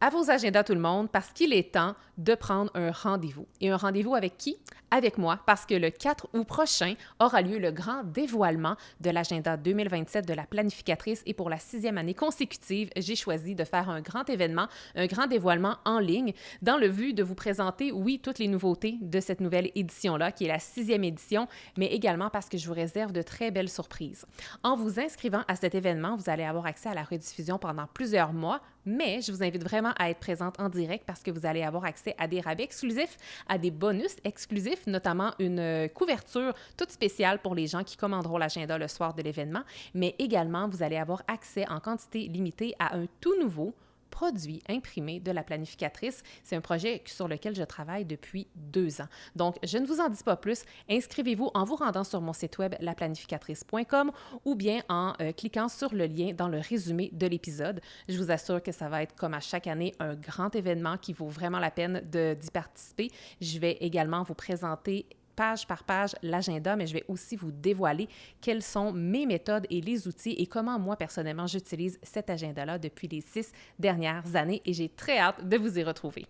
À vos agendas tout le monde, parce qu'il est temps de prendre un rendez-vous. Et un rendez-vous avec qui? Avec moi, parce que le 4 août prochain aura lieu le grand dévoilement de l'agenda 2027 de la planificatrice et pour la 6e année consécutive, j'ai choisi de faire un grand événement, un grand dévoilement en ligne dans le but de vous présenter, oui, toutes les nouveautés de cette nouvelle édition-là, qui est la 6e édition, mais également parce que je vous réserve de très belles surprises. En vous inscrivant à cet événement, vous allez avoir accès à la rediffusion pendant plusieurs mois, mais je vous invite vraiment à être présente en direct parce que vous allez avoir accès à des rabais exclusifs, à des bonus exclusifs, notamment une couverture toute spéciale pour les gens qui commanderont l'agenda le soir de l'événement, mais également vous allez avoir accès en quantité limitée à un tout nouveau produit imprimé de la planificatrice. C'est un projet sur lequel je travaille depuis 2 ans. Donc, je ne vous en dis pas plus. Inscrivez-vous en vous rendant sur mon site web laplanificatrice.com ou bien en cliquant sur le lien dans le résumé de l'épisode. Je vous assure que ça va être, comme à chaque année, un grand événement qui vaut vraiment la peine d'y participer. Je vais également vous présenter page par page l'agenda, mais je vais aussi vous dévoiler quelles sont mes méthodes et les outils et comment moi, personnellement, j'utilise cet agenda-là depuis les 6 dernières années et j'ai très hâte de vous y retrouver.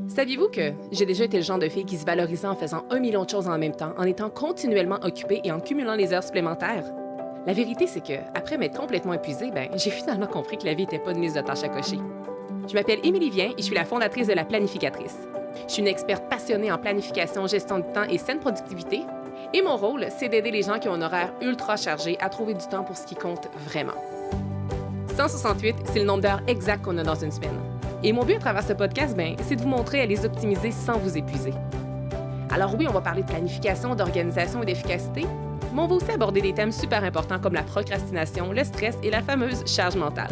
Saviez-vous que j'ai déjà été le genre de fille qui se valorisait en faisant 1 million de choses en même temps, en étant continuellement occupée et en cumulant les heures supplémentaires? La vérité, c'est que, après m'être complètement épuisée, j'ai finalement compris que la vie n'était pas une liste de tâches à cocher. Je m'appelle Émilie Vien et je suis la fondatrice de La Planificatrice. Je suis une experte passionnée en planification, gestion du temps et saine productivité. Et mon rôle, c'est d'aider les gens qui ont un horaire ultra chargé à trouver du temps pour ce qui compte vraiment. 168, c'est le nombre d'heures exact qu'on a dans une semaine. Et mon but à travers ce podcast, c'est de vous montrer à les optimiser sans vous épuiser. Alors oui, on va parler de planification, d'organisation et d'efficacité, mais on va aussi aborder des thèmes super importants comme la procrastination, le stress et la fameuse charge mentale.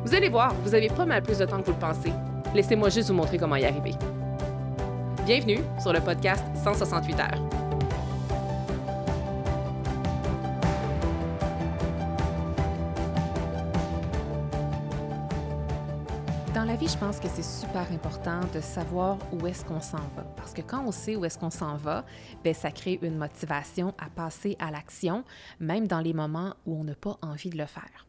Vous allez voir, vous avez pas mal plus de temps que vous le pensez. Laissez-moi juste vous montrer comment y arriver. Bienvenue sur le podcast 168 heures. Dans la vie, je pense que c'est super important de savoir où est-ce qu'on s'en va. Parce que quand on sait où est-ce qu'on s'en va, ça crée une motivation à passer à l'action, même dans les moments où on n'a pas envie de le faire.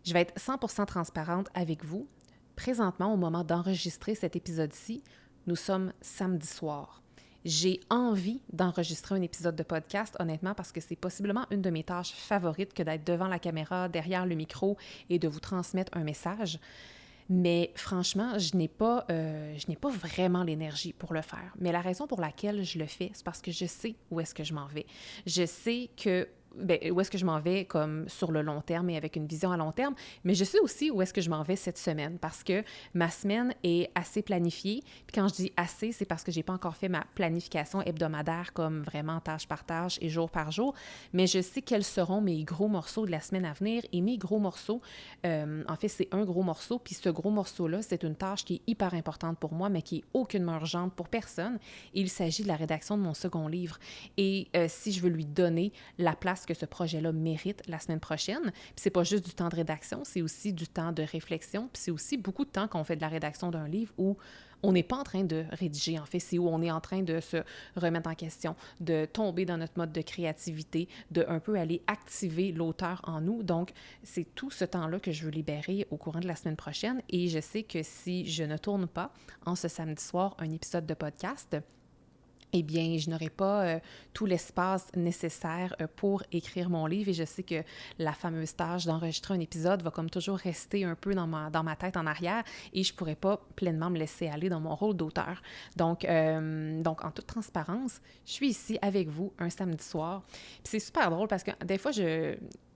Je vais être 100% transparente avec vous. Présentement, au moment d'enregistrer cet épisode-ci, nous sommes samedi soir. J'ai envie d'enregistrer un épisode de podcast, honnêtement, parce que c'est possiblement une de mes tâches favorites que d'être devant la caméra, derrière le micro et de vous transmettre un message. Mais franchement, je n'ai pas vraiment l'énergie pour le faire. Mais la raison pour laquelle je le fais, c'est parce que je sais où est-ce que je m'en vais. Je sais où est-ce que je m'en vais comme sur le long terme et avec une vision à long terme, mais je sais aussi où est-ce que je m'en vais cette semaine parce que ma semaine est assez planifiée. Puis quand je dis assez, c'est parce que j'ai pas encore fait ma planification hebdomadaire comme vraiment tâche par tâche et jour par jour, mais je sais quels seront mes gros morceaux de la semaine à venir et mes gros morceaux, en fait, c'est un gros morceau, puis ce gros morceau-là, c'est une tâche qui est hyper importante pour moi, mais qui est aucunement urgente pour personne. Il s'agit de la rédaction de mon second livre. Et si je veux lui donner la place que ce projet-là mérite la semaine prochaine. Puis c'est pas juste du temps de rédaction, c'est aussi du temps de réflexion, puis c'est aussi beaucoup de temps qu'on fait de la rédaction d'un livre où on n'est pas en train de rédiger, en fait, c'est où on est en train de se remettre en question, de tomber dans notre mode de créativité, de un peu aller activer l'auteur en nous. Donc, c'est tout ce temps-là que je veux libérer au courant de la semaine prochaine et je sais que si je ne tourne pas en ce samedi soir un épisode de podcast, eh bien, je n'aurai pas tout l'espace nécessaire pour écrire mon livre et je sais que la fameuse tâche d'enregistrer un épisode va comme toujours rester un peu dans ma tête en arrière et je ne pourrai pas pleinement me laisser aller dans mon rôle d'auteur. Donc, en toute transparence, je suis ici avec vous un samedi soir. Puis c'est super drôle parce que des fois,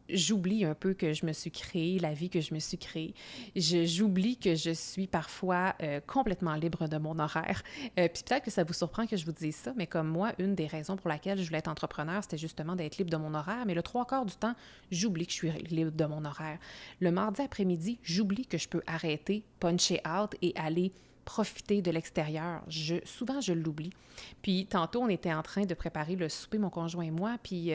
j'oublie un peu que je me suis créée, la vie que je me suis créée. J'oublie que je suis parfois complètement libre de mon horaire. Puis peut-être que ça vous surprend que je vous dise ça, mais comme moi, une des raisons pour laquelle je voulais être entrepreneur, c'était justement d'être libre de mon horaire. Mais le 3/4 du temps, j'oublie que je suis libre de mon horaire. Le mardi après-midi, j'oublie que je peux arrêter, puncher out et aller profiter de l'extérieur. Souvent, je l'oublie. Puis tantôt, on était en train de préparer le souper, mon conjoint et moi, puis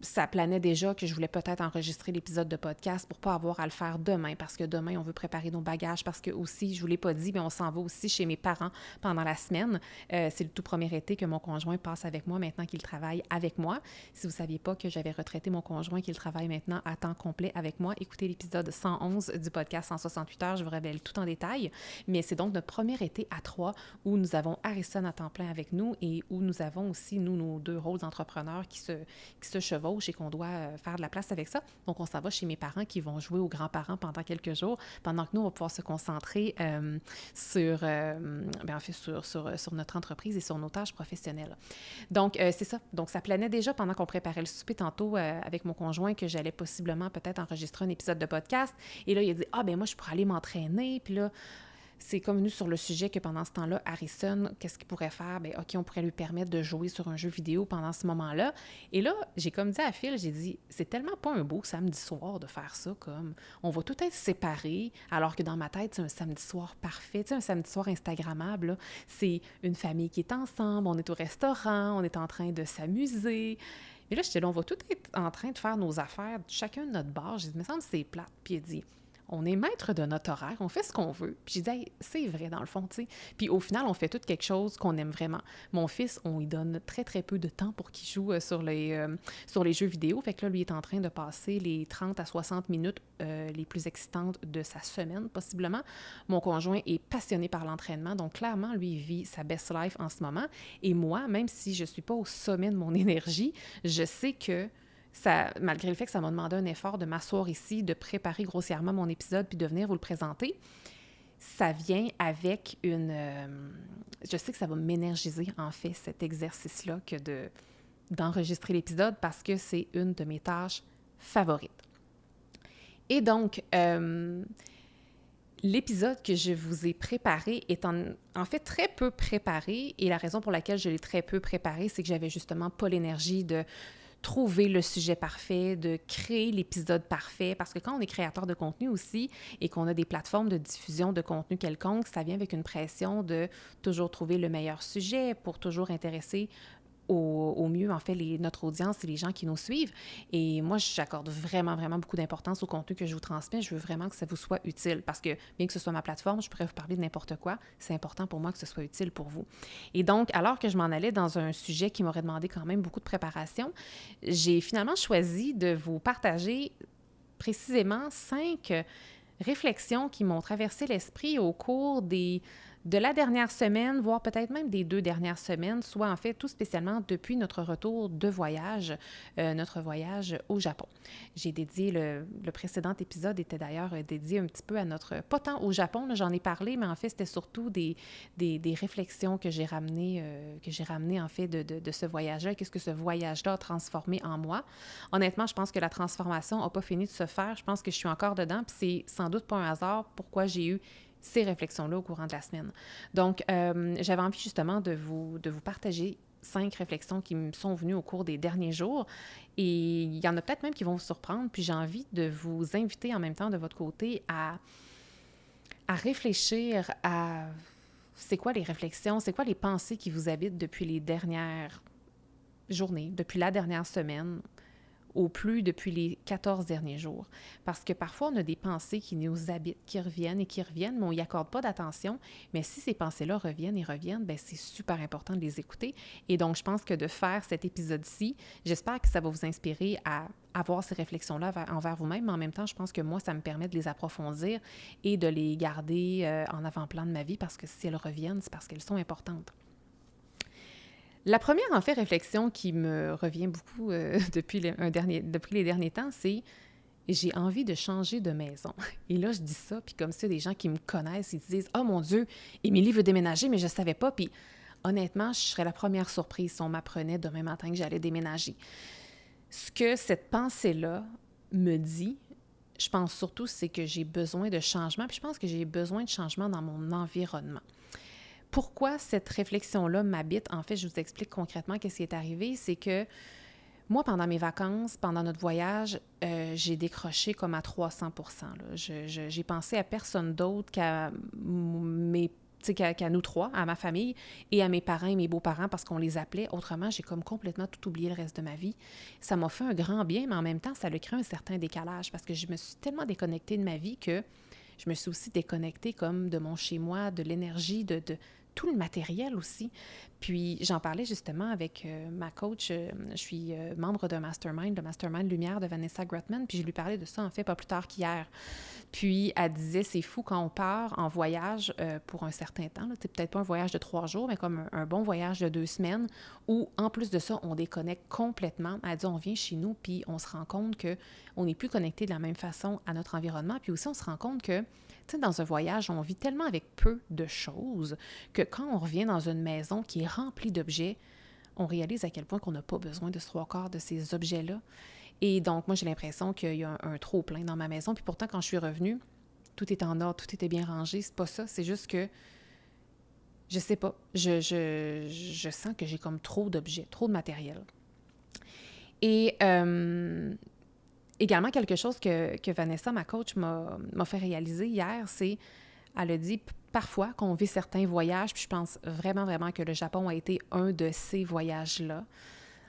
ça planait déjà que je voulais peut-être enregistrer l'épisode de podcast pour pas avoir à le faire demain, parce que demain, on veut préparer nos bagages, parce que aussi, je vous l'ai pas dit, mais on s'en va aussi chez mes parents pendant la semaine. C'est le tout premier été que mon conjoint passe avec moi maintenant qu'il travaille avec moi. Si vous saviez pas que j'avais retraité mon conjoint qu'il travaille maintenant à temps complet avec moi, écoutez l'épisode 111 du podcast 168 heures, je vous révèle tout en détail. Mais c'est donc notre premier été à 3 où nous avons Harrison à temps plein avec nous et où nous avons aussi, nous, nos 2 rôles d'entrepreneurs qui se chevauchent et qu'on doit faire de la place avec ça. Donc, on s'en va chez mes parents qui vont jouer aux grands-parents pendant quelques jours, pendant que nous, on va pouvoir se concentrer sur notre entreprise et sur nos tâches professionnelles. Donc, c'est ça. Donc, ça planait déjà pendant qu'on préparait le souper tantôt avec mon conjoint que j'allais possiblement peut-être enregistrer un épisode de podcast. Et là, il a dit « Ah, ben moi, je pourrais aller m'entraîner. » Puis là, c'est comme nous sur le sujet que pendant ce temps-là, Harrison, qu'est-ce qu'il pourrait faire? Bien, OK, on pourrait lui permettre de jouer sur un jeu vidéo pendant ce moment-là. Et là, j'ai comme dit à Phil, j'ai dit, c'est tellement pas un beau samedi soir de faire ça, comme on va tout être séparés, alors que dans ma tête, c'est un samedi soir parfait, tu sais, un samedi soir Instagrammable, là. C'est une famille qui est ensemble, on est au restaurant, on est en train de s'amuser. Mais là, j'étais là, on va tout être en train de faire nos affaires, chacun de notre bar. J'ai dit, il me semble que c'est plate. Puis il a dit, on est maître de notre horaire, on fait ce qu'on veut. Puis j'ai dit, hey, c'est vrai dans le fond, tu sais. Puis au final, on fait tout quelque chose qu'on aime vraiment. Mon fils, on lui donne très, très peu de temps pour qu'il joue sur les jeux vidéo. Fait que là, lui est en train de passer les 30 à 60 minutes les plus excitantes de sa semaine, possiblement. Mon conjoint est passionné par l'entraînement, donc clairement, lui, il vit sa best life en ce moment. Et moi, même si je ne suis pas au sommet de mon énergie, je sais que ça, malgré le fait que ça m'a demandé un effort de m'asseoir ici, de préparer grossièrement mon épisode puis de venir vous le présenter, ça vient avec je sais que ça va m'énergiser, en fait, cet exercice-là que d'enregistrer l'épisode parce que c'est une de mes tâches favorites. Et donc, l'épisode que je vous ai préparé est en fait très peu préparé et la raison pour laquelle je l'ai très peu préparé, c'est que j'avais justement pas l'énergie de trouver le sujet parfait, de créer l'épisode parfait, parce que quand on est créateur de contenu aussi et qu'on a des plateformes de diffusion de contenu quelconque, ça vient avec une pression de toujours trouver le meilleur sujet pour toujours intéresser au mieux, en fait, notre audience et les gens qui nous suivent. Et moi, j'accorde vraiment, vraiment beaucoup d'importance au contenu que je vous transmets. Je veux vraiment que ça vous soit utile parce que, bien que ce soit ma plateforme, je pourrais vous parler de n'importe quoi. C'est important pour moi que ce soit utile pour vous. Et donc, alors que je m'en allais dans un sujet qui m'aurait demandé quand même beaucoup de préparation, j'ai finalement choisi de vous partager précisément 5 réflexions qui m'ont traversé l'esprit au cours de la dernière semaine, voire peut-être même des 2 dernières semaines, soit en fait tout spécialement depuis notre retour de voyage, notre voyage au Japon. J'ai dédié, le précédent épisode était d'ailleurs dédié un petit peu à notre, pas tant au Japon, là, j'en ai parlé, mais en fait c'était surtout des réflexions que j'ai ramenées en fait de ce voyage-là. Qu'est-ce que ce voyage-là a transformé en moi? Honnêtement, je pense que la transformation n'a pas fini de se faire. Je pense que je suis encore dedans, puis c'est sans doute pas un hasard pourquoi j'ai eu ces réflexions-là au courant de la semaine. Donc, j'avais envie justement de vous partager 5 réflexions qui me sont venues au cours des derniers jours et il y en a peut-être même qui vont vous surprendre, puis j'ai envie de vous inviter en même temps de votre côté à réfléchir à c'est quoi les réflexions, c'est quoi les pensées qui vous habitent depuis les dernières journées, depuis la dernière semaine, au plus depuis les 14 derniers jours. Parce que parfois, on a des pensées qui nous habitent, qui reviennent, mais on n'y accorde pas d'attention. Mais si ces pensées-là reviennent et reviennent, bien, c'est super important de les écouter. Et donc, je pense que de faire cet épisode-ci, j'espère que ça va vous inspirer à avoir ces réflexions-là envers vous-même, mais en même temps, je pense que moi, ça me permet de les approfondir et de les garder en avant-plan de ma vie parce que si elles reviennent, c'est parce qu'elles sont importantes. La première, en fait, réflexion qui me revient beaucoup depuis les derniers temps, c'est « j'ai envie de changer de maison ». Et là, je dis ça, puis comme ça, des gens qui me connaissent, ils disent « Oh mon Dieu, Émilie veut déménager, mais je ne savais pas ». Puis honnêtement, je serais la première surprise si on m'apprenait demain matin que j'allais déménager. Ce que cette pensée-là me dit, je pense surtout, c'est que j'ai besoin de changement, puis je pense que j'ai besoin de changement dans mon environnement. Pourquoi cette réflexion-là m'habite? En fait, je vous explique concrètement qu'est-ce qui est arrivé. C'est que moi, pendant mes vacances, pendant notre voyage, j'ai décroché comme à 300 %. Là. J'ai pensé à personne d'autre qu'à mes qu'à nous trois, à ma famille et à mes parents et mes beaux-parents parce qu'on les appelait. Autrement, j'ai comme complètement tout oublié le reste de ma vie. Ça m'a fait un grand bien, mais en même temps, ça a créé un certain décalage parce que je me suis tellement déconnectée de ma vie que je me suis aussi déconnectée comme de mon chez-moi, de l'énergie, de tout le matériel aussi. Puis j'en parlais justement avec ma coach. Je suis membre d'un mastermind, le mastermind Lumière de Vanessa Grotman, puis je lui parlais de ça en fait pas plus tard qu'hier. Puis elle disait, c'est fou quand on part en voyage pour un certain temps, là, c'est peut-être pas un voyage de 3 jours, mais comme un bon voyage de 2 semaines, où en plus de ça, on déconnecte complètement. Elle dit, on vient chez nous, puis on se rend compte qu'on n'est plus connecté de la même façon à notre environnement, puis aussi on se rend compte que dans un voyage, on vit tellement avec peu de choses que quand on revient dans une maison qui est remplie d'objets, on réalise à quel point qu'on n'a pas besoin de 3/4 de ces objets-là. Et donc, moi, j'ai l'impression qu'il y a un trop-plein dans ma maison. Puis pourtant, quand je suis revenue, tout était en ordre, tout était bien rangé. C'est pas ça, c'est juste que, je sais pas, je sens que j'ai comme trop d'objets, trop de matériel. Et également, quelque chose que Vanessa, ma coach, m'a fait réaliser hier, c'est, elle a dit parfois qu'on vit certains voyages, puis je pense vraiment, vraiment que le Japon a été un de ces voyages-là.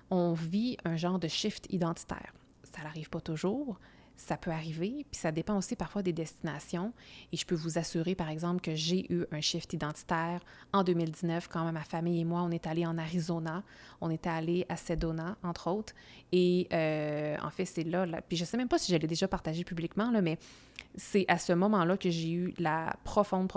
On vit un genre de shift identitaire. Ça n'arrive pas toujours, ça peut arriver, puis ça dépend aussi parfois des destinations. Et je peux vous assurer, par exemple, que j'ai eu un shift identitaire en 2019, quand ma famille et moi, on est allés en Arizona, on est allés à Sedona, entre autres. Et en fait, c'est là, puis je ne sais même pas si je l'ai déjà partagé publiquement, là, mais c'est à ce moment-là que j'ai eu la profonde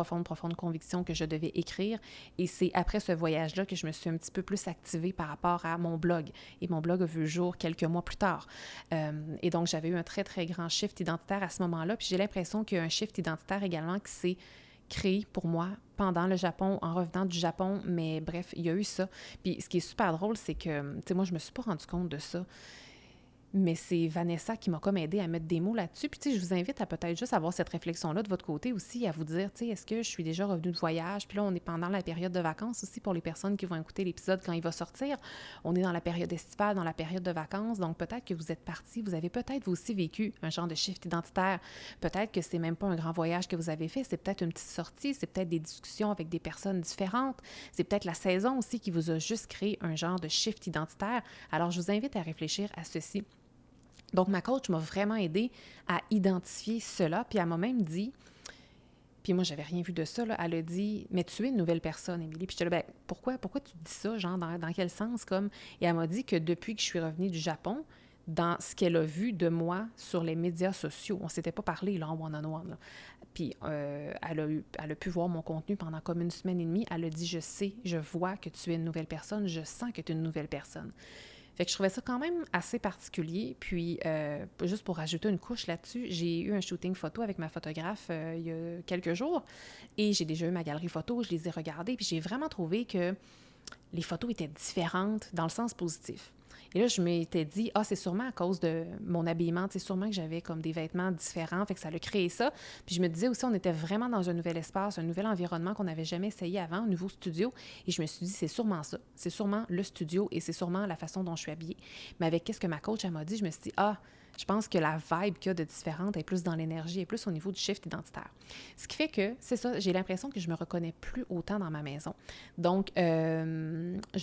conviction que je devais écrire. Et c'est après ce voyage-là que je me suis un petit peu plus activée par rapport à mon blog. Et mon blog a vu le jour quelques mois plus tard. Et donc, j'avais eu un très, très grand shift identitaire à ce moment-là. Puis j'ai l'impression qu'il y a un shift identitaire également qui s'est créé pour moi pendant le Japon, en revenant du Japon. Mais bref, il y a eu ça. Puis ce qui est super drôle, c'est que, tu sais, moi, je me suis pas rendu compte de ça. Mais c'est Vanessa qui m'a comme aidé à mettre des mots là-dessus. Puis, tu sais, je vous invite à peut-être juste avoir cette réflexion-là de votre côté aussi, à vous dire, tu sais, est-ce que je suis déjà revenue de voyage? Puis là, on est pendant la période de vacances aussi pour les personnes qui vont écouter l'épisode quand il va sortir. On est dans la période estivale, dans la période de vacances. Donc, peut-être que vous êtes partis, vous avez peut-être vous aussi vécu un genre de shift identitaire. Peut-être que c'est même pas un grand voyage que vous avez fait, c'est peut-être une petite sortie, c'est peut-être des discussions avec des personnes différentes. C'est peut-être la saison aussi qui vous a juste créé un genre de shift identitaire. Alors, je vous invite à réfléchir à ceci. Donc, ma coach m'a vraiment aidée à identifier cela, puis elle m'a même dit, puis moi, j'avais rien vu de ça, là, elle a dit « Mais tu es une nouvelle personne, Émilie. » Puis j'étais là, « Pourquoi tu dis ça, genre, dans quel sens, comme? » Et elle m'a dit que depuis que je suis revenue du Japon, dans ce qu'elle a vu de moi sur les médias sociaux, on ne s'était pas parlé, là, en one-on-one, là. Puis elle a pu voir mon contenu pendant comme 1 semaine et demie. Elle a dit « Je sais, je vois que tu es une nouvelle personne, je sens que tu es une nouvelle personne. » Fait que je trouvais ça quand même assez particulier. Puis, juste pour rajouter une couche là-dessus, j'ai eu un shooting photo avec ma photographe il y a quelques jours et j'ai déjà eu ma galerie photo, je les ai regardées, puis j'ai vraiment trouvé que les photos étaient différentes dans le sens positif. Et là, je m'étais dit, c'est sûrement à cause de mon habillement, c'est sûrement que j'avais comme des vêtements différents, fait que ça a créé ça. Puis je me disais aussi, on était vraiment dans un nouvel espace, un nouvel environnement qu'on n'avait jamais essayé avant, un nouveau studio. Et je me suis dit, c'est sûrement ça. C'est sûrement le studio et c'est sûrement la façon dont je suis habillée. Mais avec ce que ma coach elle m'a dit, je me suis dit, je pense que la vibe qu'il y a de différente est plus dans l'énergie, est plus au niveau du shift identitaire. Ce qui fait que, c'est ça, j'ai l'impression que je me reconnais plus autant dans ma maison. Donc, je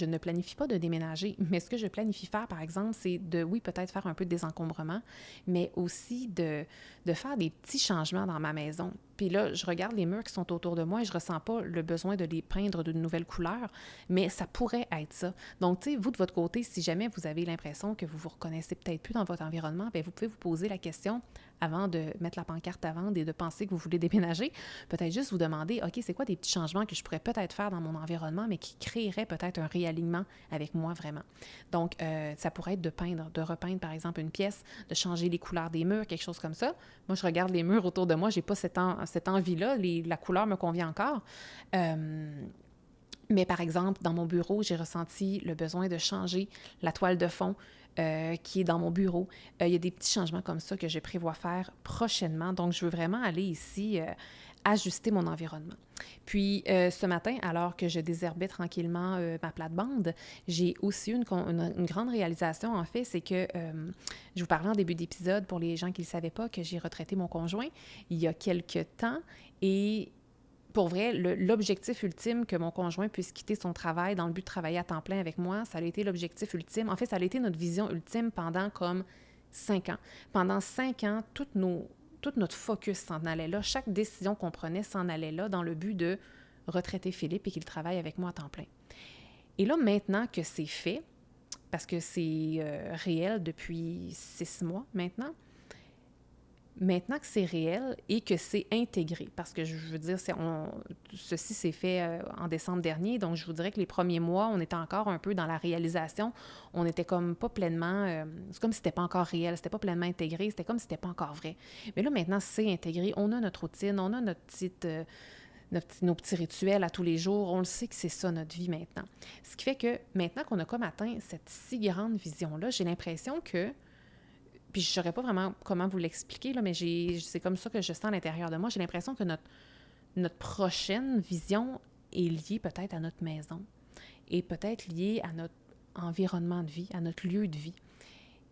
ne planifie pas de déménager, mais ce que je planifie faire, par exemple, c'est de, oui, peut-être faire un peu de désencombrement, mais aussi de faire des petits changements dans ma maison. Puis là, je regarde les murs qui sont autour de moi et je ressens pas le besoin de les peindre d'une nouvelle couleur, mais ça pourrait être ça. Donc, tu sais, vous, de votre côté, si jamais vous avez l'impression que vous vous reconnaissez peut-être plus dans votre environnement, bien, vous pouvez vous poser la question avant de mettre la pancarte à vendre et de penser que vous voulez déménager. Peut-être juste vous demander, OK, c'est quoi des petits changements que je pourrais peut-être faire dans mon environnement, mais qui créeraient peut-être un réalignement avec moi vraiment. Donc, ça pourrait être de peindre, de repeindre, par exemple, une pièce, de changer les couleurs des murs, quelque chose comme ça. Moi, je regarde les murs autour de moi, j'ai pas cette envie-là, la couleur me convient encore. Mais par exemple, dans mon bureau, j'ai ressenti le besoin de changer la toile de fond qui est dans mon bureau. Il y a des petits changements comme ça que je prévois faire prochainement. Donc, je veux vraiment aller ici ajuster mon environnement. Puis, ce matin, alors que je désherbais tranquillement ma plate-bande, j'ai aussi eu une grande réalisation, en fait, c'est que je vous parlais en début d'épisode, pour les gens qui ne le savaient pas, que j'ai retraité mon conjoint il y a quelques temps et pour vrai, l'objectif ultime que mon conjoint puisse quitter son travail dans le but de travailler à temps plein avec moi, ça a été l'objectif ultime. En fait, ça a été notre vision ultime pendant comme 5 ans. Pendant 5 ans, tout notre focus s'en allait là. Chaque décision qu'on prenait s'en allait là dans le but de retraiter Philippe et qu'il travaille avec moi à temps plein. Et là, maintenant que c'est fait, parce que c'est réel depuis 6 mois maintenant que c'est réel et que c'est intégré, parce que je veux dire, ceci s'est fait en décembre dernier, donc je vous dirais que les premiers mois, on était encore un peu dans la réalisation, on était comme pas pleinement, c'est comme si c'était pas encore réel, c'était pas pleinement intégré, c'était comme si c'était pas encore vrai. Mais là, maintenant, c'est intégré, on a notre routine, on a nos petits rituels à tous les jours, on le sait que c'est ça notre vie maintenant. Ce qui fait que maintenant qu'on a comme atteint cette si grande vision-là, j'ai l'impression que, puis je ne saurais pas vraiment comment vous l'expliquer, là, mais c'est comme ça que je sens à l'intérieur de moi. J'ai l'impression que notre prochaine vision est liée peut-être à notre maison et peut-être liée à notre environnement de vie, à notre lieu de vie.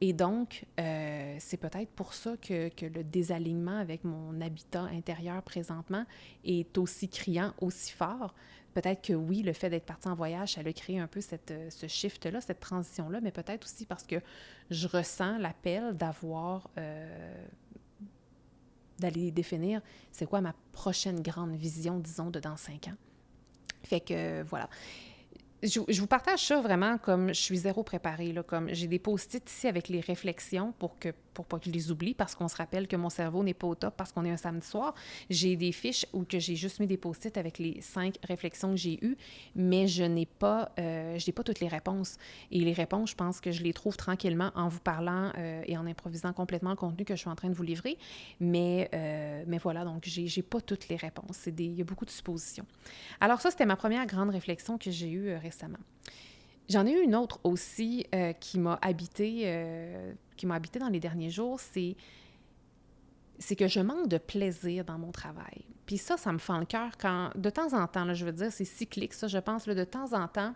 Et donc, c'est peut-être pour ça que le désalignement avec mon habitat intérieur présentement est aussi criant, aussi fort. Peut-être que oui, le fait d'être parti en voyage, ça a créé un peu ce shift-là, cette transition-là, mais peut-être aussi parce que je ressens l'appel d'aller définir c'est quoi ma prochaine grande vision, disons, de dans 5 ans. Fait que voilà. Je vous partage ça vraiment comme je suis zéro préparée, là, comme j'ai des post-it ici avec les réflexions pour pas que je les oublie, parce qu'on se rappelle que mon cerveau n'est pas au top parce qu'on est un samedi soir. J'ai des fiches où que j'ai juste mis des post-it avec les 5 réflexions que j'ai eues, mais je n'ai pas toutes les réponses. Et les réponses, je pense que je les trouve tranquillement en vous parlant et en improvisant complètement le contenu que je suis en train de vous livrer. Mais voilà, donc j'ai pas toutes les réponses. Il y a beaucoup de suppositions. Alors ça, c'était ma première grande réflexion que j'ai eue récemment. J'en ai eu une autre aussi qui m'a habité dans les derniers jours, c'est que je manque de plaisir dans mon travail. Puis ça me fend le cœur quand, de temps en temps, là, je veux dire, c'est cyclique, ça, je pense, là, de temps en temps,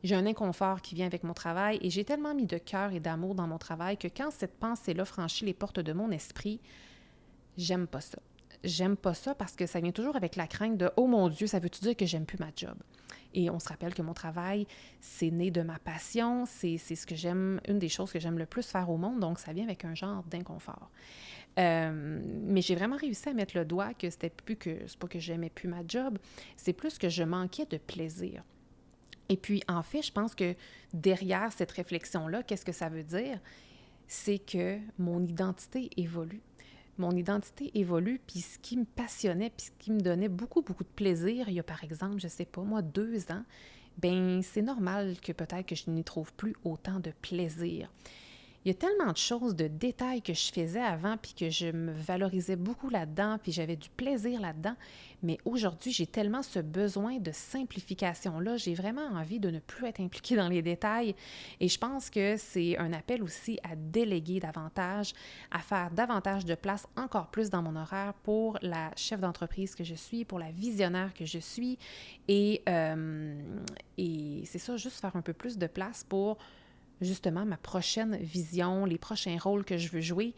j'ai un inconfort qui vient avec mon travail et j'ai tellement mis de cœur et d'amour dans mon travail que quand cette pensée-là franchit les portes de mon esprit, j'aime pas ça. J'aime pas ça parce que ça vient toujours avec la crainte de « Oh mon Dieu, ça veut-tu dire que j'aime plus ma job? » Et on se rappelle que mon travail, c'est né de ma passion, c'est ce que j'aime, une des choses que j'aime le plus faire au monde, donc ça vient avec un genre d'inconfort. Mais j'ai vraiment réussi à mettre le doigt que c'est pas que j'aimais plus ma job, c'est plus que je manquais de plaisir. Et puis, en fait, je pense que derrière cette réflexion-là, qu'est-ce que ça veut dire? C'est que mon identité évolue. Mon identité évolue, puis ce qui me passionnait, puis ce qui me donnait beaucoup, beaucoup de plaisir, il y a par exemple, je sais pas moi, 2 ans, bien, c'est normal que peut-être que je n'y trouve plus autant de plaisir. Il y a tellement de choses, de détails que je faisais avant, puis que je me valorisais beaucoup là-dedans, puis j'avais du plaisir là-dedans. Mais aujourd'hui, j'ai tellement ce besoin de simplification-là. J'ai vraiment envie de ne plus être impliquée dans les détails. Et je pense que c'est un appel aussi à déléguer davantage, à faire davantage de place, encore plus dans mon horaire pour la chef d'entreprise que je suis, pour la visionnaire que je suis. Et c'est ça, juste faire un peu plus de place pour justement ma prochaine vision, les prochains rôles que je veux jouer.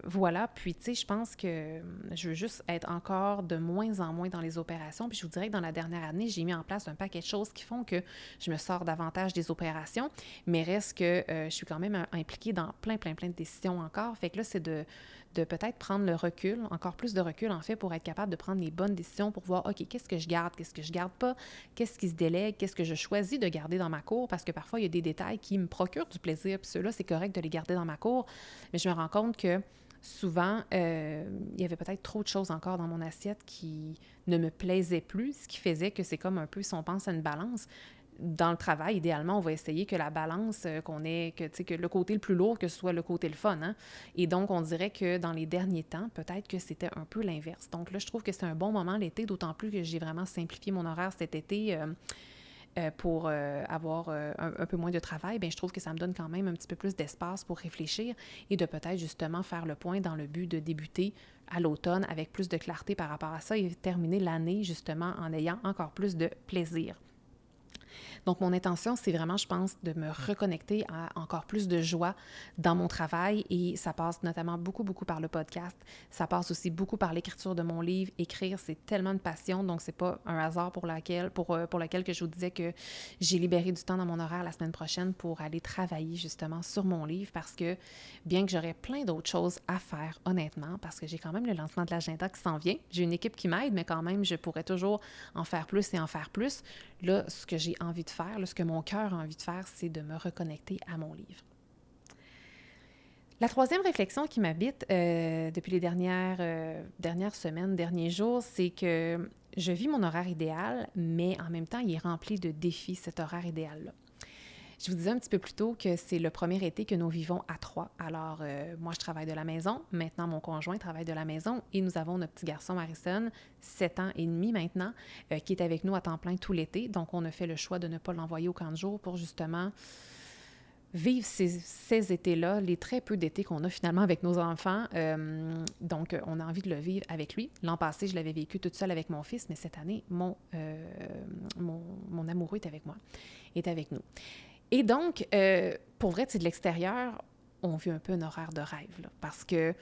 Voilà, puis tu sais, je pense que je veux juste être encore de moins en moins dans les opérations. Puis je vous dirais que dans la dernière année, j'ai mis en place un paquet de choses qui font que je me sors davantage des opérations, mais reste que je suis quand même impliquée dans plein de décisions encore. Fait que là, c'est de peut-être prendre le recul, encore plus de recul en fait, pour être capable de prendre les bonnes décisions, pour voir, OK, qu'est-ce que je garde pas, qu'est-ce qui se délègue, qu'est-ce que je choisis de garder dans ma cour, parce que parfois, il y a des détails qui me procurent du plaisir, puis ceux-là, c'est correct de les garder dans ma cour, mais je me rends compte que souvent, il y avait peut-être trop de choses encore dans mon assiette qui ne me plaisaient plus, ce qui faisait que c'est comme un peu, si on pense à une balance, dans le travail, idéalement, on va essayer que la balance, que le côté le plus lourd, que ce soit le côté le fun. Hein? Et donc, on dirait que dans les derniers temps, peut-être que c'était un peu l'inverse. Donc là, je trouve que c'est un bon moment l'été, d'autant plus que j'ai vraiment simplifié mon horaire cet été pour avoir un peu moins de travail. Bien, je trouve que ça me donne quand même un petit peu plus d'espace pour réfléchir et de peut-être justement faire le point dans le but de débuter à l'automne avec plus de clarté par rapport à ça et terminer l'année justement en ayant encore plus de plaisir. Donc, mon intention, c'est vraiment, je pense, de me reconnecter à encore plus de joie dans mon travail et ça passe notamment beaucoup, beaucoup par le podcast. Ça passe aussi beaucoup par l'écriture de mon livre. Écrire, c'est tellement une passion, donc c'est pas un hasard pour lequel que je vous disais que j'ai libéré du temps dans mon horaire la semaine prochaine pour aller travailler justement sur mon livre parce que bien que j'aurais plein d'autres choses à faire, honnêtement, parce que j'ai quand même le lancement de l'agenda qui s'en vient. J'ai une équipe qui m'aide, mais quand même, je pourrais toujours en faire plus et en faire plus. Là, ce que j'ai envie de faire, là, ce que mon cœur a envie de faire, c'est de me reconnecter à mon livre. La troisième réflexion qui m'habite depuis les dernières semaines, derniers jours, c'est que je vis mon horaire idéal, mais en même temps, il est rempli de défis, cet horaire idéal-là. Je vous disais un petit peu plus tôt que c'est le premier été que nous vivons à 3. Alors, moi, je travaille de la maison. Maintenant, mon conjoint travaille de la maison et nous avons notre petit garçon Harrison, 7 ans et demi maintenant, qui est avec nous à temps plein tout l'été. Donc, on a fait le choix de ne pas l'envoyer au camp de jour pour justement vivre ces étés-là, les très peu d'étés qu'on a finalement avec nos enfants. Donc, on a envie de le vivre avec lui. L'an passé, je l'avais vécu toute seule avec mon fils, mais cette année, mon amoureux est avec moi, est avec nous. Et donc, pour vrai, de l'extérieur, on vit un peu un horaire de rêve, là, parce que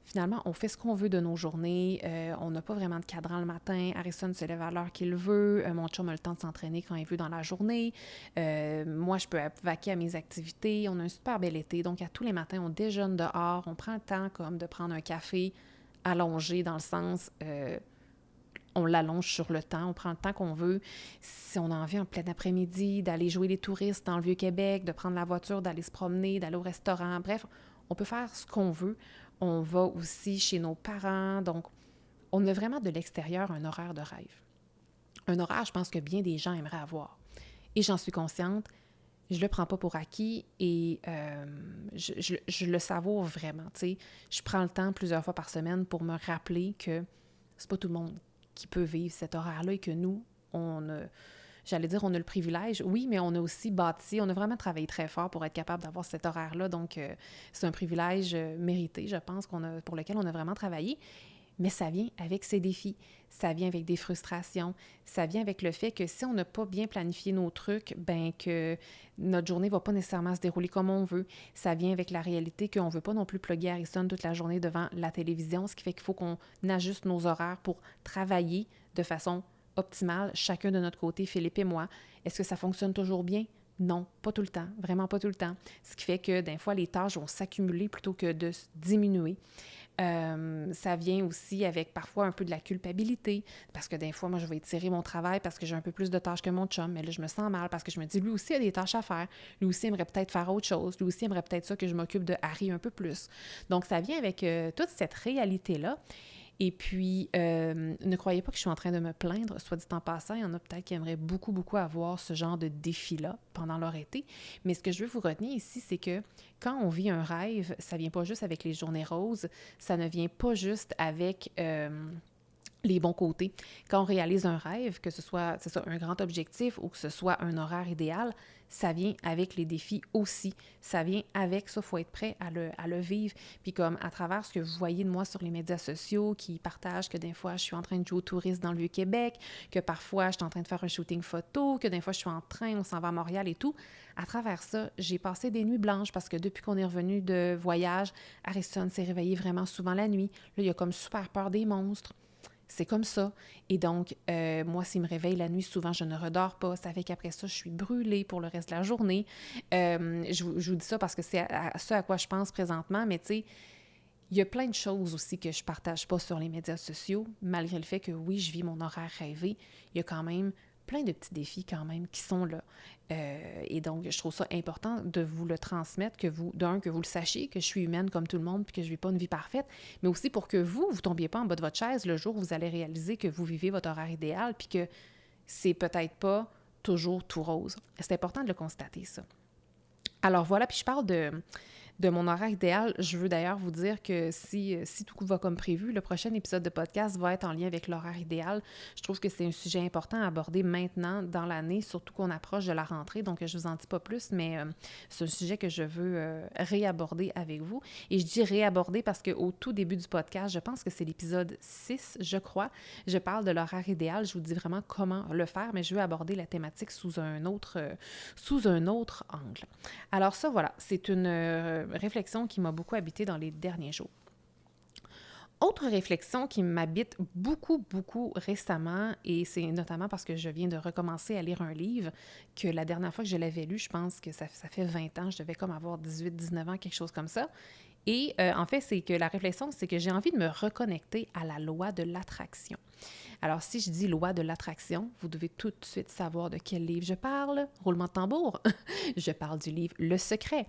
finalement, on fait ce qu'on veut de nos journées. On n'a pas vraiment de cadran le matin. Harrison se lève à l'heure qu'il veut. Mon chum a le temps de s'entraîner quand il veut dans la journée. Moi, je peux vaquer à mes activités. On a un super bel été. Donc, à tous les matins, on déjeune dehors. On prend le temps comme de prendre un café allongé dans le sens... on l'allonge sur le temps, on prend le temps qu'on veut. Si on a envie en plein après-midi d'aller jouer les touristes dans le Vieux-Québec, de prendre la voiture, d'aller se promener, d'aller au restaurant, bref, on peut faire ce qu'on veut. On va aussi chez nos parents, donc on a vraiment de l'extérieur un horaire de rêve. Un horaire, je pense que bien des gens aimeraient avoir. Et j'en suis consciente, je le prends pas pour acquis et je le savoure vraiment. Tu sais, je prends le temps plusieurs fois par semaine pour me rappeler que c'est pas tout le monde qui peut vivre cet horaire-là et que nous, on a le privilège, oui, mais on a aussi bâti, on a vraiment travaillé très fort pour être capable d'avoir cet horaire-là, donc c'est un privilège mérité, je pense, pour lequel on a vraiment travaillé, mais ça vient avec ses défis, ça vient avec des frustrations, ça vient avec le fait que si on n'a pas bien planifié nos trucs, ben que notre journée ne va pas nécessairement se dérouler comme on veut. Ça vient avec la réalité qu'on ne veut pas non plus plugger Harrison toute la journée devant la télévision, ce qui fait qu'il faut qu'on ajuste nos horaires pour travailler de façon optimale, chacun de notre côté, Philippe et moi. Est-ce que ça fonctionne toujours bien? Non, pas tout le temps, vraiment pas tout le temps. Ce qui fait que des fois, les tâches vont s'accumuler plutôt que de diminuer. Ça vient aussi avec parfois un peu de la culpabilité, parce que des fois, moi, je vais étirer mon travail parce que j'ai un peu plus de tâches que mon chum, mais là, je me sens mal parce que je me dis, lui aussi a des tâches à faire, lui aussi aimerait peut-être faire autre chose, lui aussi aimerait peut-être ça que je m'occupe de Harry un peu plus. Donc, ça vient avec toute cette réalité-là. Et puis, ne croyez pas que je suis en train de me plaindre, soit dit en passant, il y en a peut-être qui aimeraient beaucoup, beaucoup avoir ce genre de défi-là pendant leur été. Mais ce que je veux vous retenir ici, c'est que quand on vit un rêve, ça ne vient pas juste avec les journées roses, ça ne vient pas juste avec... les bons côtés. Quand on réalise un rêve, que ce soit un grand objectif ou que ce soit un horaire idéal, ça vient avec les défis aussi. Ça vient avec ça, il faut être prêt à le vivre. Puis comme à travers ce que vous voyez de moi sur les médias sociaux, qui partagent que des fois je suis en train de jouer aux touristes dans le Vieux-Québec, que parfois je suis en train de faire un shooting photo, que des fois je suis en train, on s'en va à Montréal et tout. À travers ça, j'ai passé des nuits blanches parce que depuis qu'on est revenu de voyage, Harrison s'est réveillé vraiment souvent la nuit. Là, il a comme super peur des monstres. C'est comme ça. Et donc, moi, s'il me réveille la nuit, souvent, je ne redors pas. Ça fait qu'après ça, je suis brûlée pour le reste de la journée. Je vous dis ça parce que c'est ce à quoi je pense présentement, mais tu sais, il y a plein de choses aussi que je ne partage pas sur les médias sociaux, malgré le fait que, oui, je vis mon horaire rêvé. Il y a quand même plein de petits défis quand même qui sont là. Et donc, je trouve ça important de vous le transmettre, que vous le sachiez, que je suis humaine comme tout le monde puis que je ne vis pas une vie parfaite, mais aussi pour que vous ne tombiez pas en bas de votre chaise le jour où vous allez réaliser que vous vivez votre horaire idéal puis que c'est peut-être pas toujours tout rose. C'est important de le constater, ça. Alors voilà, puis je parle de mon horaire idéal. Je veux d'ailleurs vous dire que si tout va comme prévu, le prochain épisode de podcast va être en lien avec l'horaire idéal. Je trouve que c'est un sujet important à aborder maintenant dans l'année, surtout qu'on approche de la rentrée, donc je vous en dis pas plus, mais c'est un sujet que je veux réaborder avec vous. Et je dis réaborder parce qu'au tout début du podcast, je pense que c'est l'épisode 6, je crois, je parle de l'horaire idéal, je vous dis vraiment comment le faire, mais je veux aborder la thématique sous un autre angle. Alors ça, voilà, c'est une réflexion qui m'a beaucoup habité dans les derniers jours. Autre réflexion qui m'habite beaucoup, beaucoup récemment, et c'est notamment parce que je viens de recommencer à lire un livre que la dernière fois que je l'avais lu, je pense que ça fait 20 ans, je devais comme avoir 18-19 ans, quelque chose comme ça. Et en fait, c'est que la réflexion, c'est que j'ai envie de me reconnecter à la loi de l'attraction. Alors, si je dis loi de l'attraction, vous devez tout de suite savoir de quel livre je parle. Roulement de tambour. Je parle du livre Le Secret.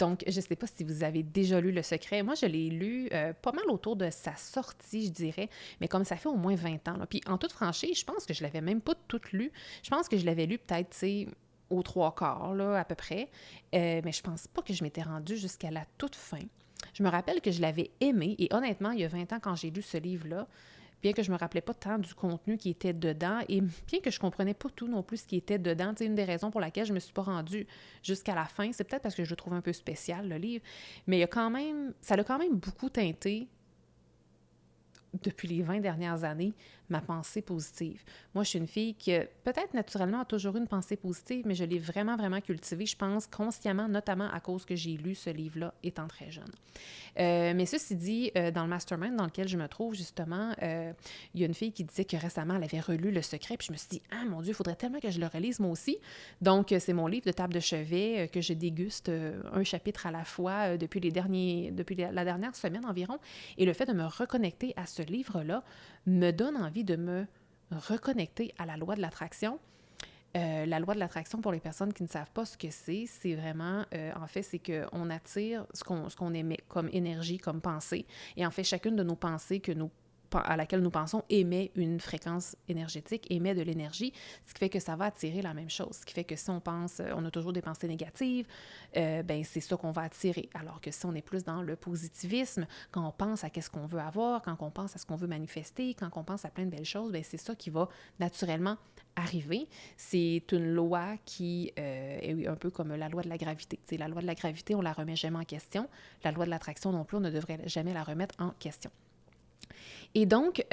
Donc, je ne sais pas si vous avez déjà lu Le Secret. Moi, je l'ai lu pas mal autour de sa sortie, je dirais, mais comme ça fait au moins 20 ans. Là. Puis, en toute franchise, je pense que je ne l'avais même pas toute lu. Je pense que je l'avais lu peut-être, tu sais, aux 3/4, là, à peu près. Mais je pense pas que je m'étais rendue jusqu'à la toute fin. Je me rappelle que je l'avais aimé, et honnêtement, il y a 20 ans, quand j'ai lu ce livre-là, bien que je ne me rappelais pas tant du contenu qui était dedans, et bien que je ne comprenais pas tout non plus ce qui était dedans, c'est une des raisons pour laquelle je ne me suis pas rendue jusqu'à la fin, c'est peut-être parce que je le trouve un peu spécial, le livre, mais ça l'a quand même beaucoup teinté, depuis les 20 dernières années, ma pensée positive. Moi, je suis une fille qui, peut-être naturellement, a toujours eu une pensée positive, mais je l'ai vraiment, vraiment cultivée, je pense, consciemment, notamment à cause que j'ai lu ce livre-là étant très jeune. Mais ceci dit, dans le mastermind dans lequel je me trouve, justement, il y a une fille qui disait que récemment, elle avait relu Le Secret, puis je me suis dit « Ah, mon Dieu, il faudrait tellement que je le relise moi aussi! » Donc, c'est mon livre de table de chevet que je déguste un chapitre à la fois depuis la dernière semaine environ. Et le fait de me reconnecter à ce livre-là me donne envie de me reconnecter à la loi de l'attraction. La loi de l'attraction, pour les personnes qui ne savent pas ce que c'est vraiment, en fait, c'est qu'on attire ce qu'on émet comme énergie, comme pensée. Et en fait, chacune de nos pensées à laquelle nous pensons émet une fréquence énergétique, émet de l'énergie, ce qui fait que ça va attirer la même chose. Ce qui fait que si on pense, on a toujours des pensées négatives, ben c'est ça qu'on va attirer. Alors que si on est plus dans le positivisme, quand on pense à qu'est-ce qu'on veut avoir, quand on pense à ce qu'on veut manifester, quand on pense à plein de belles choses, ben c'est ça qui va naturellement arriver. C'est une loi qui est un peu comme la loi de la gravité. T'sais, la loi de la gravité, on ne la remet jamais en question. La loi de l'attraction non plus, on ne devrait jamais la remettre en question. Et donc,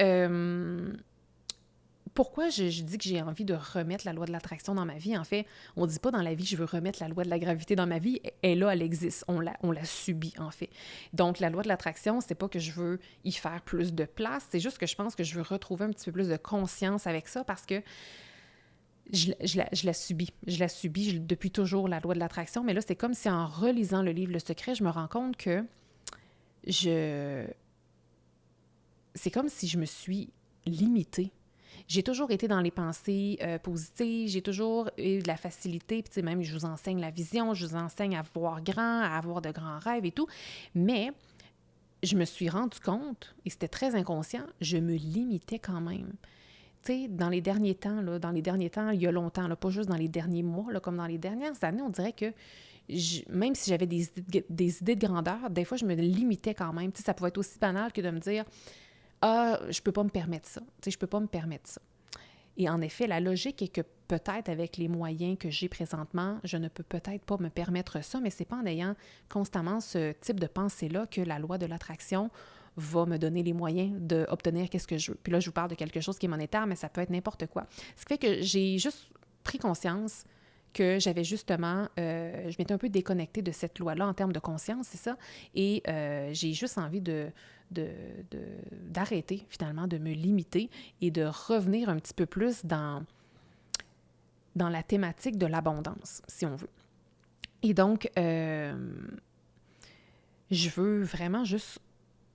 pourquoi je dis que j'ai envie de remettre la loi de l'attraction dans ma vie? En fait, on ne dit pas dans la vie, je veux remettre la loi de la gravité dans ma vie. Elle est là, elle existe. On la subit, en fait. Donc, la loi de l'attraction, c'est pas que je veux y faire plus de place. C'est juste que je pense que je veux retrouver un petit peu plus de conscience avec ça parce que je la subis. Je la subis depuis toujours, la loi de l'attraction. Mais là, c'est comme si en relisant le livre Le Secret, je me rends compte que c'est comme si je me suis limitée. J'ai toujours été dans les pensées positives, j'ai toujours eu de la facilité, puis même je vous enseigne la vision, je vous enseigne à voir grand, à avoir de grands rêves et tout, mais je me suis rendu compte, et c'était très inconscient, je me limitais quand même. Tu sais, dans les derniers temps, il y a longtemps, là, pas juste dans les derniers mois, là, comme dans les dernières années, on dirait que même si j'avais des idées de grandeur, des fois, je me limitais quand même. Tu sais, ça pouvait être aussi banal que de me dire « Ah, je peux pas me permettre ça. » Tu sais, je peux pas me permettre ça. Et en effet, la logique est que peut-être avec les moyens que j'ai présentement, je ne peux peut-être pas me permettre ça, mais c'est pas en ayant constamment ce type de pensée-là que la loi de l'attraction va me donner les moyens d'obtenir qu'est-ce que je veux. Puis là, je vous parle de quelque chose qui est monétaire, mais ça peut être n'importe quoi. Ce qui fait que j'ai juste pris conscience que j'avais justement, je m'étais un peu déconnectée de cette loi-là en termes de conscience, c'est ça, et j'ai juste envie d'arrêter finalement, de me limiter et de revenir un petit peu plus dans la thématique de l'abondance, si on veut. Et donc, je veux vraiment juste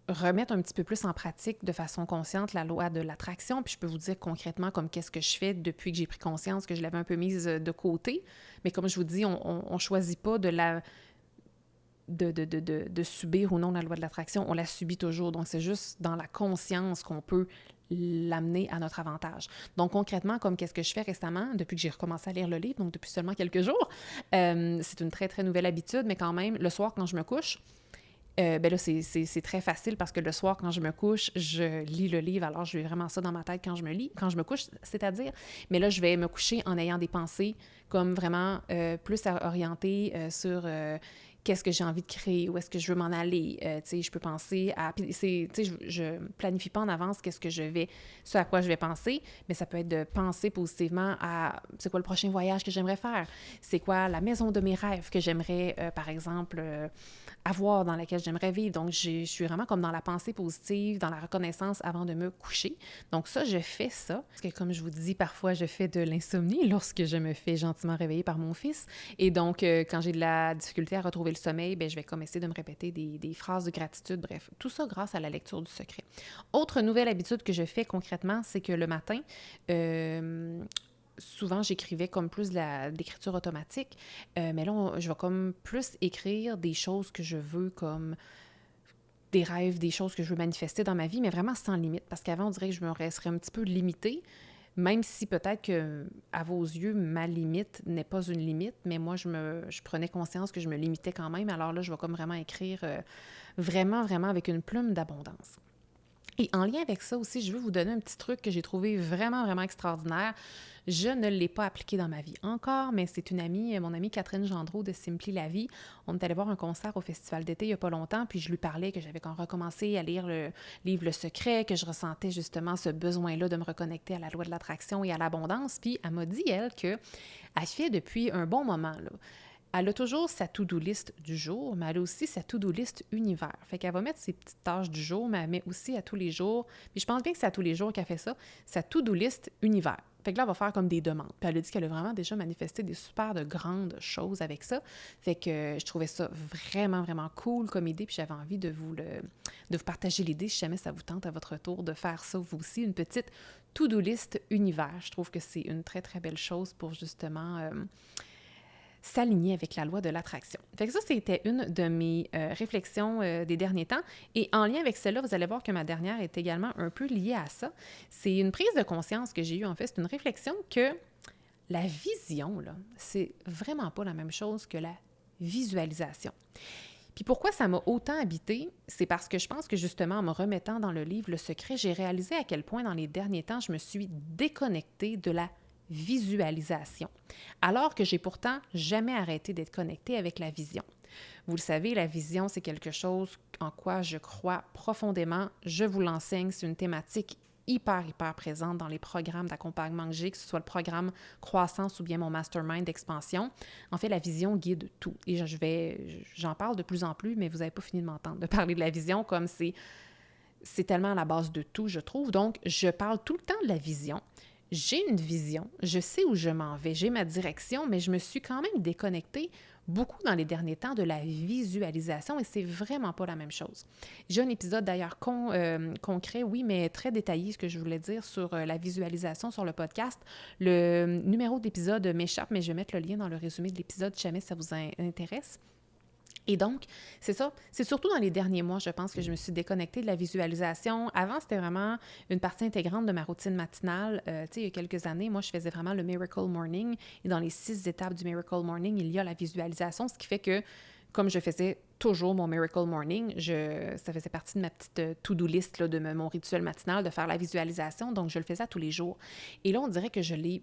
remettre un petit peu plus en pratique de façon consciente la loi de l'attraction, puis je peux vous dire concrètement comme qu'est-ce que je fais depuis que j'ai pris conscience que je l'avais un peu mise de côté, mais comme je vous dis, on choisit pas de subir ou non la loi de l'attraction, on la subit toujours, donc c'est juste dans la conscience qu'on peut l'amener à notre avantage. Donc, concrètement, comme qu'est-ce que je fais récemment, depuis que j'ai recommencé à lire le livre, donc depuis seulement quelques jours, c'est une très, très nouvelle habitude, mais quand même, le soir, quand je me couche, ben là, c'est très facile parce que le soir, quand je me couche, je lis le livre. Alors, je vais vraiment ça dans ma tête quand je me couche, c'est-à-dire. Mais là, je vais me coucher en ayant des pensées comme vraiment plus orientées sur qu'est-ce que j'ai envie de créer, où est-ce que je veux m'en aller. Tu sais, je peux penser à... Tu sais, je planifie pas en avance ce à quoi je vais penser, mais ça peut être de penser positivement à c'est quoi le prochain voyage que j'aimerais faire, c'est quoi la maison de mes rêves que j'aimerais, par exemple... avoir dans laquelle j'aimerais vivre. Donc, je suis vraiment comme dans la pensée positive, dans la reconnaissance avant de me coucher. Donc ça, je fais ça. Parce que comme je vous dis, parfois, je fais de l'insomnie lorsque je me fais gentiment réveiller par mon fils. Et donc, quand j'ai de la difficulté à retrouver le sommeil, bien, je vais comme essayer de me répéter des phrases de gratitude. Bref, tout ça grâce à la lecture du secret. Autre nouvelle habitude que je fais concrètement, c'est que le matin, souvent, j'écrivais comme plus d'écriture automatique, mais là, je vais comme plus écrire des choses que je veux, comme des rêves, des choses que je veux manifester dans ma vie, mais vraiment sans limite, parce qu'avant, on dirait que je me serais un petit peu limitée, même si peut-être que, à vos yeux, ma limite n'est pas une limite, mais moi, je prenais conscience que je me limitais quand même, alors là, je vais comme vraiment écrire vraiment, vraiment avec une plume d'abondance. Et en lien avec ça aussi, je veux vous donner un petit truc que j'ai trouvé vraiment, vraiment extraordinaire. Je ne l'ai pas appliqué dans ma vie encore, mais c'est une amie, mon amie Catherine Gendreau de Simply la vie. On est allé voir un concert au Festival d'été il n'y a pas longtemps, puis je lui parlais que j'avais quand recommencé à lire le livre Le Secret, que je ressentais justement ce besoin-là de me reconnecter à la loi de l'attraction et à l'abondance. Puis elle m'a dit, elle, qu'elle fait depuis un bon moment, là. Elle a toujours sa to-do list du jour, mais elle a aussi sa to-do list univers. Fait qu'elle va mettre ses petites tâches du jour, mais elle met aussi à tous les jours, puis je pense bien que c'est à tous les jours qu'elle fait ça, sa to-do list univers. Fait que là, elle va faire comme des demandes. Puis elle a dit qu'elle a vraiment déjà manifesté des super de grandes choses avec ça. Fait que je trouvais ça vraiment, vraiment cool comme idée, puis j'avais envie de vous partager l'idée, si jamais ça vous tente à votre tour de faire ça, vous aussi, une petite to-do list univers. Je trouve que c'est une très, très belle chose pour justement... s'aligner avec la loi de l'attraction. Fait que ça, c'était une de mes réflexions des derniers temps. Et en lien avec celle-là, vous allez voir que ma dernière est également un peu liée à ça. C'est une prise de conscience que j'ai eue, en fait. C'est une réflexion que la vision, là, c'est vraiment pas la même chose que la visualisation. Puis pourquoi ça m'a autant habité, c'est parce que je pense que justement, en me remettant dans le livre Le Secret, j'ai réalisé à quel point dans les derniers temps, je me suis déconnectée de la visualisation, alors que j'ai pourtant jamais arrêté d'être connectée avec la vision. Vous le savez, la vision, c'est quelque chose en quoi je crois profondément. Je vous l'enseigne, c'est une thématique hyper, hyper présente dans les programmes d'accompagnement que j'ai, que ce soit le programme Croissance ou bien mon Mastermind d'expansion. En fait, la vision guide tout. Et j'en parle de plus en plus, mais vous n'avez pas fini de m'entendre de parler de la vision comme c'est tellement à la base de tout, je trouve. Donc, je parle tout le temps de la vision. J'ai une vision, je sais où je m'en vais, j'ai ma direction, mais je me suis quand même déconnectée beaucoup dans les derniers temps de la visualisation et c'est vraiment pas la même chose. J'ai un épisode d'ailleurs concret, oui, mais très détaillé, ce que je voulais dire sur la visualisation sur le podcast. Le numéro d'épisode m'échappe, mais je vais mettre le lien dans le résumé de l'épisode si jamais ça vous intéresse. Et donc, c'est ça. C'est surtout dans les derniers mois, je pense, que je me suis déconnectée de la visualisation. Avant, c'était vraiment une partie intégrante de ma routine matinale. Tu sais, il y a quelques années, moi, je faisais vraiment le Miracle Morning. Et dans les 6 étapes du Miracle Morning, il y a la visualisation, ce qui fait que, comme je faisais toujours mon Miracle Morning, ça faisait partie de ma petite to-do list là, de mon rituel matinal de faire la visualisation. Donc, je le faisais à tous les jours. Et là, on dirait que j'ai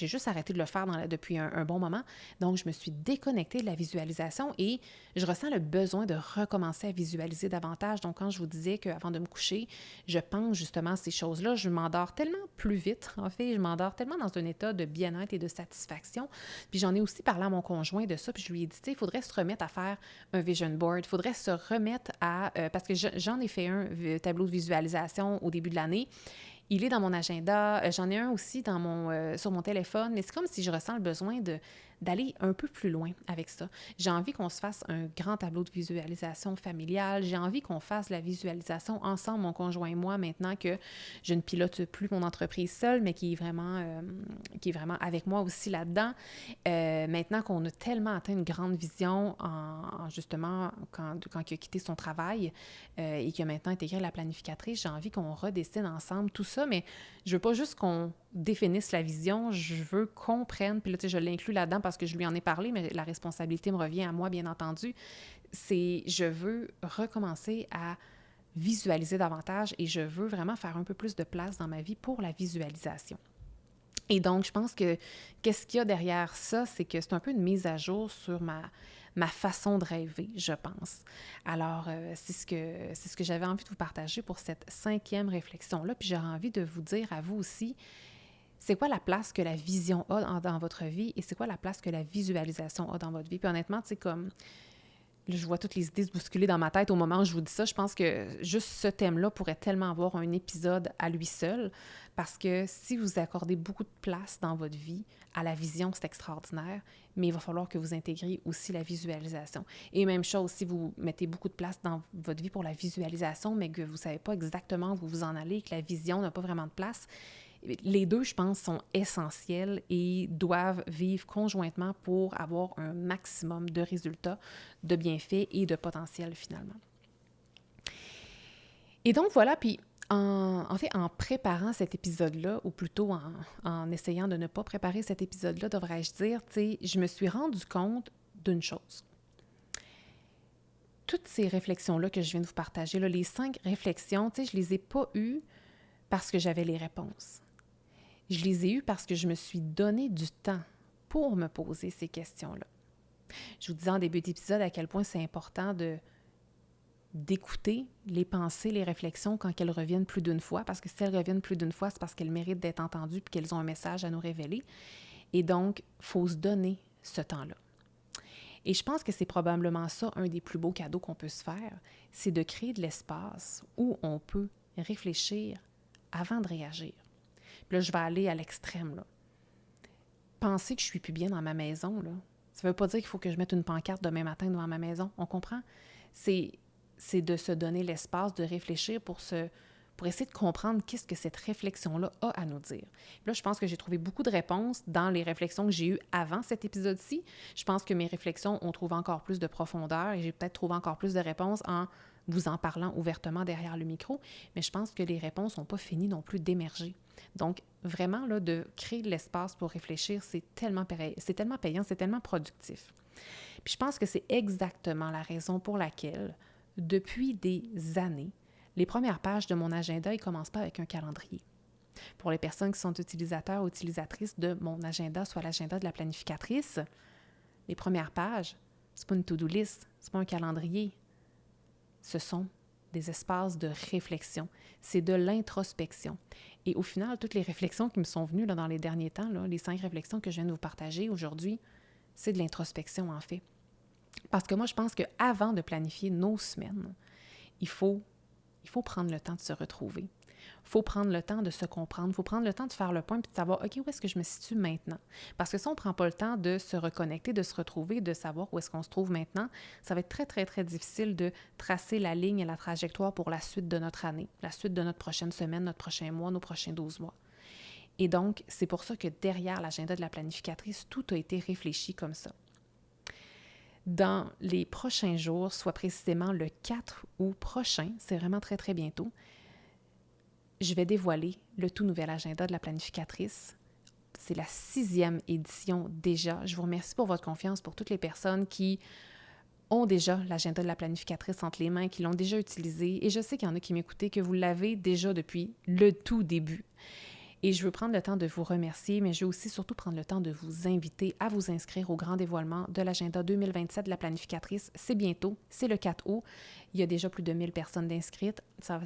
juste arrêté de le faire depuis un bon moment. Donc, je me suis déconnectée de la visualisation et je ressens le besoin de recommencer à visualiser davantage. Donc, quand je vous disais qu'avant de me coucher, je pense justement à ces choses-là, je m'endors tellement plus vite. En fait, je m'endors tellement dans un état de bien-être et de satisfaction. Puis, j'en ai aussi parlé à mon conjoint de ça. Puis, je lui ai dit, tu sais, il faudrait se remettre à faire un vision board. Il faudrait se remettre à... parce que j'en ai fait un tableau de visualisation au début de l'année. il est dans mon agenda. J'en ai un aussi sur mon téléphone, mais c'est comme si je ressens le besoin d'aller un peu plus loin avec ça. J'ai envie qu'on se fasse un grand tableau de visualisation familiale. J'ai envie qu'on fasse la visualisation ensemble, mon conjoint et moi, maintenant que je ne pilote plus mon entreprise seule, mais qui est vraiment avec moi aussi là-dedans. Maintenant qu'on a tellement atteint une grande vision justement, quand il a quitté son travail et qu'il a maintenant intégré la planificatrice, j'ai envie qu'on redessine ensemble tout ça, mais je veux pas juste qu'on définisse la vision, je veux qu'on prenne, puis là, tu sais, je l'inclus là-dedans parce que je lui en ai parlé, mais la responsabilité me revient à moi, bien entendu, je veux recommencer à visualiser davantage et je veux vraiment faire un peu plus de place dans ma vie pour la visualisation. Et donc, je pense que qu'est-ce qu'il y a derrière ça, c'est que c'est un peu une mise à jour sur ma façon de rêver, je pense. Alors, c'est ce que j'avais envie de vous partager pour cette 5e réflexion-là. Puis j'aurais envie de vous dire à vous aussi, c'est quoi la place que la vision a dans votre vie et c'est quoi la place que la visualisation a dans votre vie. Puis honnêtement, tu sais, comme là, je vois toutes les idées se bousculer dans ma tête au moment où je vous dis ça. Je pense que juste ce thème-là pourrait tellement avoir un épisode à lui seul parce que si vous accordez beaucoup de place dans votre vie à la vision, c'est extraordinaire, mais il va falloir que vous intégriez aussi la visualisation. Et même chose, si vous mettez beaucoup de place dans votre vie pour la visualisation, mais que vous ne savez pas exactement où vous vous en allez et que la vision n'a pas vraiment de place, les deux, je pense, sont essentiels et doivent vivre conjointement pour avoir un maximum de résultats, de bienfaits et de potentiel finalement. Et donc voilà, puis en préparant cet épisode-là, ou plutôt en essayant de ne pas préparer cet épisode-là, devrais-je dire, tu sais, je me suis rendu compte d'une chose. Toutes ces réflexions-là que je viens de vous partager, là, les 5 réflexions, tu sais, je les ai pas eues parce que j'avais les réponses. Je les ai eues parce que je me suis donné du temps pour me poser ces questions-là. Je vous disais en début d'épisode à quel point c'est important d'écouter les pensées, les réflexions quand elles reviennent plus d'une fois, parce que si elles reviennent plus d'une fois, c'est parce qu'elles méritent d'être entendues et qu'elles ont un message à nous révéler. Et donc, il faut se donner ce temps-là. Et je pense que c'est probablement ça, un des plus beaux cadeaux qu'on peut se faire, c'est de créer de l'espace où on peut réfléchir avant de réagir. Puis là, je vais aller à l'extrême, là. Penser que je suis plus bien dans ma maison, là, ça ne veut pas dire qu'il faut que je mette une pancarte demain matin devant ma maison. On comprend? C'est de se donner l'espace de réfléchir pour essayer de comprendre qu'est-ce que cette réflexion-là a à nous dire. Puis là, je pense que j'ai trouvé beaucoup de réponses dans les réflexions que j'ai eues avant cet épisode-ci. Je pense que mes réflexions ont trouvé encore plus de profondeur et j'ai peut-être trouvé encore plus de réponses en vous en parlant ouvertement derrière le micro, mais je pense que les réponses n'ont pas fini non plus d'émerger. Donc, vraiment, là, de créer de l'espace pour réfléchir, c'est tellement payant, c'est tellement productif. Puis je pense que c'est exactement la raison pour laquelle, depuis des années, les premières pages de mon agenda, ils ne commencent pas avec un calendrier. Pour les personnes qui sont utilisateurs ou utilisatrices de mon agenda, soit l'agenda de la planificatrice, les premières pages, ce n'est pas une to-do list, ce n'est pas un calendrier. Ce sont des espaces de réflexion. C'est de l'introspection. Et au final, toutes les réflexions qui me sont venues là, dans les derniers temps, là, les 5 réflexions que je viens de vous partager aujourd'hui, c'est de l'introspection en fait. Parce que moi, je pense qu'avant de planifier nos semaines, il faut prendre le temps de se retrouver. Il faut prendre le temps de se comprendre. Il faut prendre le temps de faire le point et de savoir, OK, où est-ce que je me situe maintenant? Parce que si on ne prend pas le temps de se reconnecter, de se retrouver, de savoir où est-ce qu'on se trouve maintenant, ça va être très, très, très difficile de tracer la ligne et la trajectoire pour la suite de notre année, la suite de notre prochaine semaine, notre prochain mois, nos prochains 12 mois. Et donc, c'est pour ça que derrière l'agenda de la planificatrice, tout a été réfléchi comme ça. Dans les prochains jours, soit précisément le 4 août prochain, c'est vraiment très, très bientôt, je vais dévoiler le tout nouvel agenda de la planificatrice. C'est la 6e édition déjà. Je vous remercie pour votre confiance, pour toutes les personnes qui ont déjà l'agenda de la planificatrice entre les mains, qui l'ont déjà utilisé. Et je sais qu'il y en a qui m'écoutaient, que vous l'avez déjà depuis le tout début. Et je veux prendre le temps de vous remercier, mais je veux aussi surtout prendre le temps de vous inviter à vous inscrire au grand dévoilement de l'agenda 2027 de la planificatrice. C'est bientôt, c'est le 4 août. Il y a déjà plus de 1000 personnes d'inscrites. Ça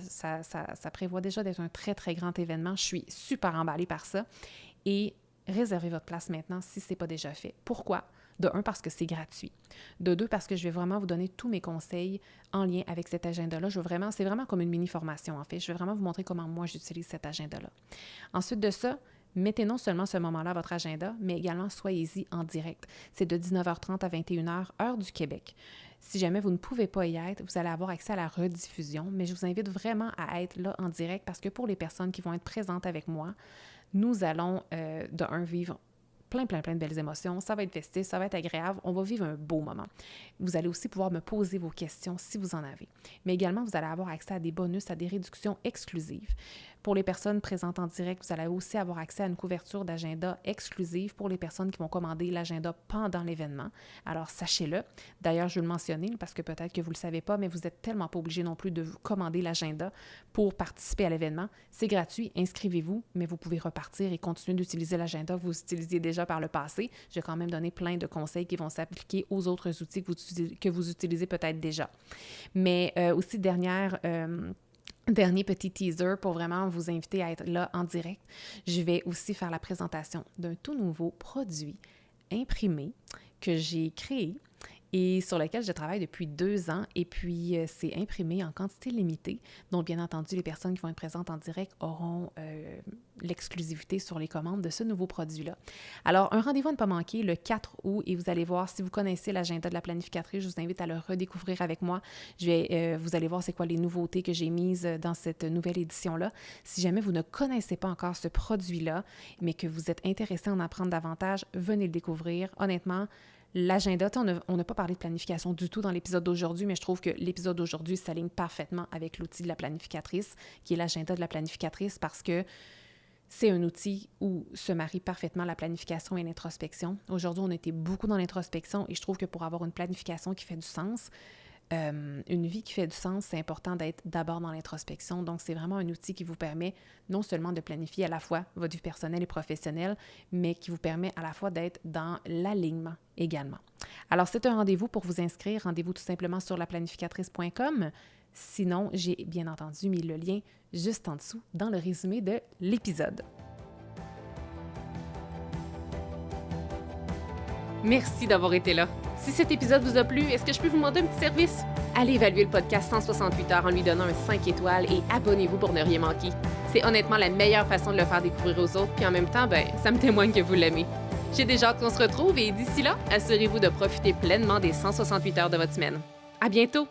prévoit déjà d'être un très, très grand événement. Je suis super emballée par ça. Et réservez votre place maintenant si ce n'est pas déjà fait. Pourquoi? De un, parce que c'est gratuit. De deux, parce que je vais vraiment vous donner tous mes conseils en lien avec cet agenda-là. C'est vraiment comme une mini-formation, en fait. Je vais vraiment vous montrer comment moi, j'utilise cet agenda-là. Ensuite de ça, mettez non seulement ce moment-là à votre agenda, mais également soyez-y en direct. C'est de 19h30 à 21h, heure du Québec. Si jamais vous ne pouvez pas y être, vous allez avoir accès à la rediffusion, mais je vous invite vraiment à être là en direct parce que pour les personnes qui vont être présentes avec moi, nous allons de un vivre plein de belles émotions. Ça va être festif, ça va être agréable. On va vivre un beau moment. Vous allez aussi pouvoir me poser vos questions si vous en avez. Mais également, vous allez avoir accès à des bonus, à des réductions exclusives. Pour les personnes présentes en direct, vous allez aussi avoir accès à une couverture d'agenda exclusive pour les personnes qui vont commander l'agenda pendant l'événement. Alors, sachez-le. D'ailleurs, je vais le mentionner parce que peut-être que vous ne le savez pas, mais vous n'êtes tellement pas obligé non plus de commander l'agenda pour participer à l'événement. C'est gratuit, inscrivez-vous, mais vous pouvez repartir et continuer d'utiliser l'agenda que vous utilisiez déjà par le passé. Je vais quand même donner plein de conseils qui vont s'appliquer aux autres outils que vous utilisez peut-être déjà. Mais aussi, dernier petit teaser pour vraiment vous inviter à être là en direct. Je vais aussi faire la présentation d'un tout nouveau produit imprimé que j'ai créé et sur lequel je travaille depuis 2 ans. Et puis, c'est imprimé en quantité limitée. Donc, bien entendu, les personnes qui vont être présentes en direct auront l'exclusivité sur les commandes de ce nouveau produit-là. Alors, un rendez-vous à ne pas manquer le 4 août et vous allez voir, si vous connaissez l'agenda de la planificatrice, je vous invite à le redécouvrir avec moi. Vous allez voir c'est quoi les nouveautés que j'ai mises dans cette nouvelle édition-là. Si jamais vous ne connaissez pas encore ce produit-là, mais que vous êtes intéressé à en apprendre davantage, venez le découvrir. Honnêtement, l'agenda, on n'a pas parlé de planification du tout dans l'épisode d'aujourd'hui, mais je trouve que l'épisode d'aujourd'hui s'aligne parfaitement avec l'outil de la planificatrice, qui est l'agenda de la planificatrice, parce que c'est un outil où se marie parfaitement la planification et l'introspection. Aujourd'hui, on était beaucoup dans l'introspection et je trouve que pour avoir une planification qui fait du sens, une vie qui fait du sens, c'est important d'être d'abord dans l'introspection. Donc, c'est vraiment un outil qui vous permet non seulement de planifier à la fois votre vie personnelle et professionnelle, mais qui vous permet à la fois d'être dans l'alignement également. Alors, c'est un rendez-vous pour vous inscrire. Rendez-vous tout simplement sur laplanificatrice.com. Sinon, j'ai bien entendu mis le lien juste en dessous dans le résumé de l'épisode. Merci d'avoir été là. Si cet épisode vous a plu, est-ce que je peux vous demander un petit service? Allez évaluer le podcast 168 heures en lui donnant un 5 étoiles et abonnez-vous pour ne rien manquer. C'est honnêtement la meilleure façon de le faire découvrir aux autres, puis en même temps, ça me témoigne que vous l'aimez. J'ai déjà hâte qu'on se retrouve et d'ici là, assurez-vous de profiter pleinement des 168 heures de votre semaine. À bientôt!